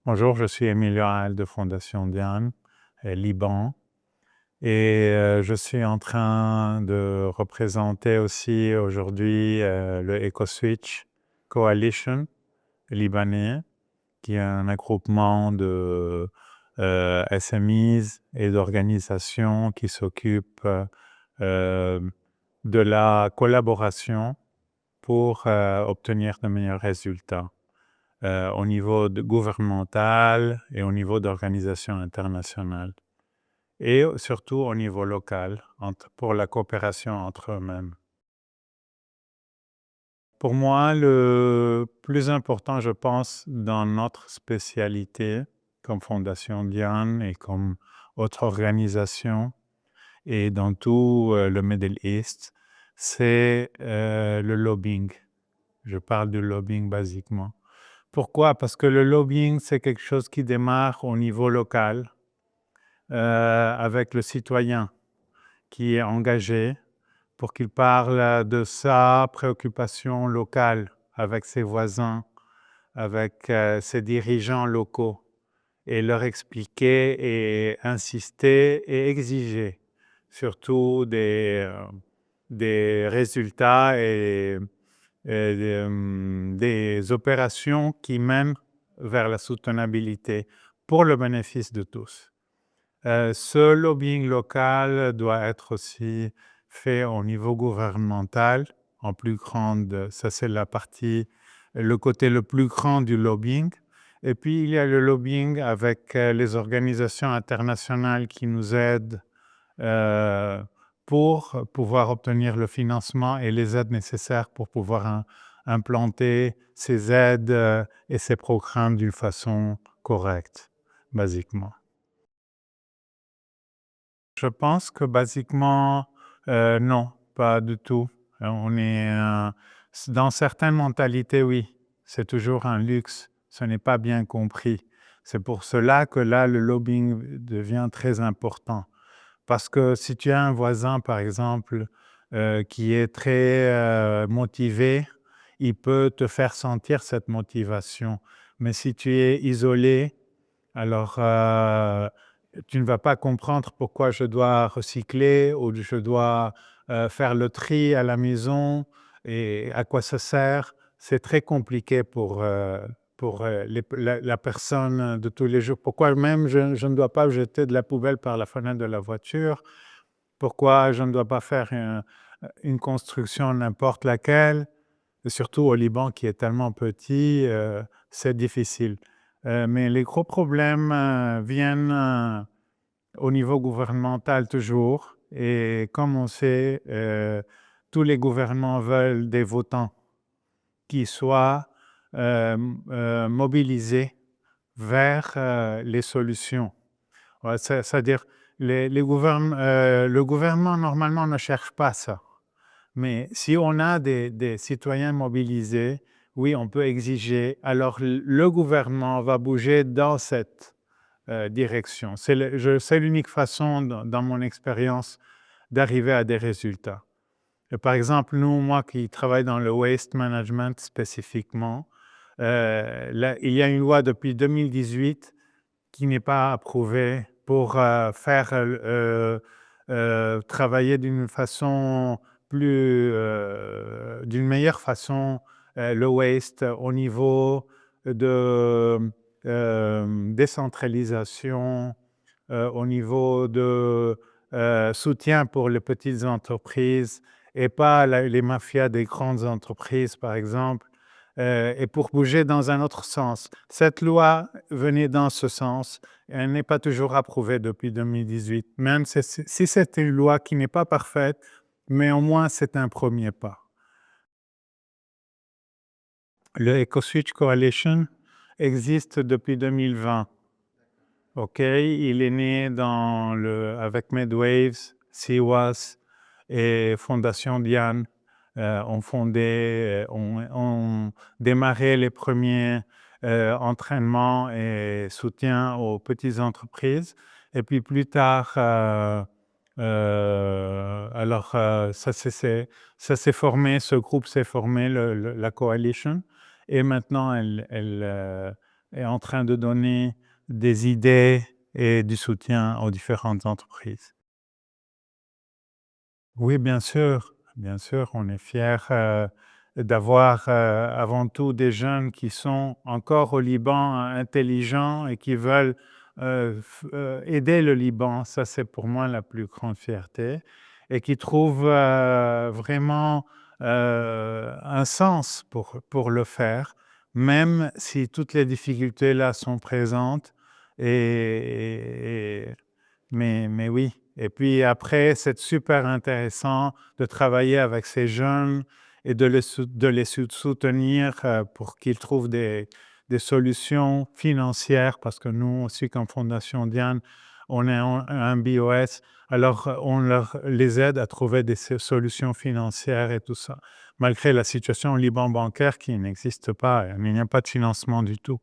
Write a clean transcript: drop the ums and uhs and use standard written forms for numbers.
Bonjour, je suis Emilio Al de Fondation Diane, Liban, et je suis en train de représenter aussi aujourd'hui le EcoSwitch Coalition libanais, qui est un regroupement de SMEs et d'organisations qui s'occupent euh, de la collaboration pour obtenir de meilleurs résultats au niveau gouvernemental et au niveau d'organisation internationale. Et surtout au niveau local, pour la coopération entre eux-mêmes. Pour moi, le plus important, je pense, dans notre spécialité, comme Fondation Diane et comme autre organisation, et dans tout le Middle East, c'est le lobbying. Je parle du lobbying basiquement. Pourquoi? Parce que le lobbying, c'est quelque chose qui démarre au niveau local, avec le citoyen qui est engagé pour qu'il parle de sa préoccupation locale avec ses voisins, avec ses dirigeants locaux, et leur expliquer et insister et exiger surtout des résultats et des opérations qui mènent vers la soutenabilité pour le bénéfice de tous. Ce lobbying local doit être aussi fait au niveau gouvernemental, ça c'est le côté le plus grand du lobbying. Et puis il y a le lobbying avec les organisations internationales qui nous aident pour pouvoir obtenir le financement et les aides nécessaires pour pouvoir implanter ces aides et ces programmes d'une façon correcte, basiquement. Je pense que basiquement, non, pas du tout. On est dans certaines mentalités, oui, c'est toujours un luxe, ce n'est pas bien compris. C'est pour cela que là, le lobbying devient très important. Parce que si tu as un voisin, par exemple, qui est très motivé, il peut te faire sentir cette motivation. Mais si tu es isolé, alors tu ne vas pas comprendre pourquoi je dois recycler ou je dois faire le tri à la maison et à quoi ça sert. C'est très compliqué pour la personne de tous les jours. Pourquoi même je ne dois pas jeter de la poubelle par la fenêtre de la voiture? Pourquoi je ne dois pas faire une construction n'importe laquelle? Et surtout au Liban qui est tellement petit, c'est difficile. Mais les gros problèmes viennent au niveau gouvernemental toujours. Et comme on sait, tous les gouvernements veulent des votants qui soient mobilisés vers les solutions. Ouais, c'est-à-dire, le gouvernement, normalement, ne cherche pas ça. Mais si on a des citoyens mobilisés, oui, on peut exiger. Alors, le gouvernement va bouger dans cette direction. C'est l'unique façon, dans mon expérience, d'arriver à des résultats. Et par exemple, moi qui travaille dans le waste management spécifiquement, là, il y a une loi depuis 2018 qui n'est pas approuvée pour faire travailler d'une meilleure façon le waste au niveau de décentralisation, au niveau de soutien pour les petites entreprises et pas les mafias des grandes entreprises, par exemple, et pour bouger dans un autre sens. Cette loi venait dans ce sens. Elle n'est pas toujours approuvée depuis 2018, même si c'est une loi qui n'est pas parfaite, mais au moins c'est un premier pas. Le EcoSwitch Coalition existe depuis 2020. OK, il est né avec Medwaves, CWAS et Fondation Diane. On démarré les premiers entraînements et soutiens aux petites entreprises. Et puis plus tard, ça s'est formé, ce groupe s'est formé, la coalition. Et maintenant, est en train de donner des idées et du soutien aux différentes entreprises. Oui, bien sûr, on est fiers, d'avoir, avant tout des jeunes qui sont encore au Liban, intelligents et qui veulent, aider le Liban. Ça, c'est pour moi la plus grande fierté et qui trouvent, vraiment, un sens pour le faire, même si toutes les difficultés là sont présentes et mais oui. Et puis après, c'est super intéressant de travailler avec ces jeunes et de les soutenir, pour qu'ils trouvent des solutions financières parce que nous aussi comme Fondation Diane, on est un BOS, alors on les aide à trouver des solutions financières et tout ça, malgré la situation au Liban bancaire qui n'existe pas, il n'y a pas de financement du tout.